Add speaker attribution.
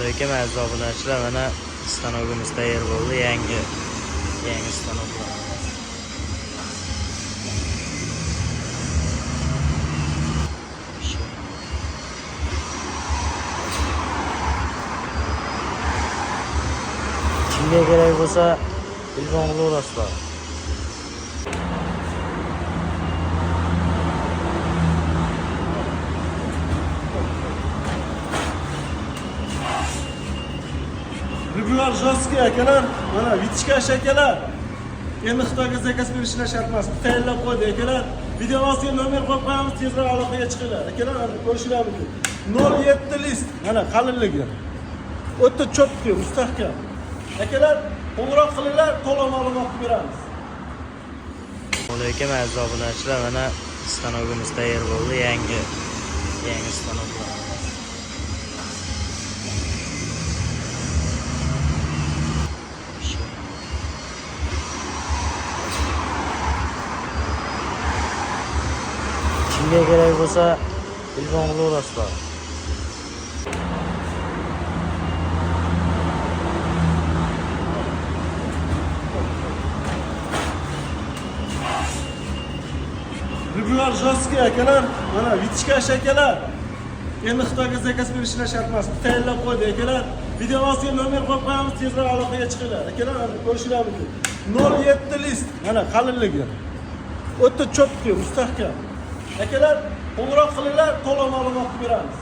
Speaker 1: Assalomu alaykum aziz obunachilar. Mana stanogimiz tayyor bo'ldi. Yangi stanoklar. Kimga kerak bo'lsa telefon qilaverasizlar.
Speaker 2: Rigual jostki akalar, mana Vitishka akalar. Endi Xitoyga zakaz berishlar shart emas. Tayyorlab qo'ydi akalar. Video ostiga nomer qo'yib qo'yamiz, tezroq aloqaga chiqinglar. Akalar, ko'rishinglar mumkin. 07 list, mana qalinligi. O'ta cho'tki, mustahkam. Akalar, qo'ng'iroq qilinglar, to'liq ma'lumot beramiz.
Speaker 1: Assalomu alaykum aziz obunachilar. Mana stanogimiz tayyor bo'ldi. Yangi stanoklar. Kimga kerak bo'lsa telefon qilaverasizlar.
Speaker 2: Rigual jostki akalar, mana Vitishka akalar. Endi Xitoyga zakaz berishlar shart emas. Tayyorlab qo'ydi akalar. Video ostiga nomer qo'yib qo'yamiz, tezroq aloqaga chiqinglar. Akalar, ko'rishinglar mumkin. 07 list, mana qalinligi. O'ta cho'tki, mustahkam. Akalar, qo'ng'iroq qilinglar, to'liq ma'lumot beramiz.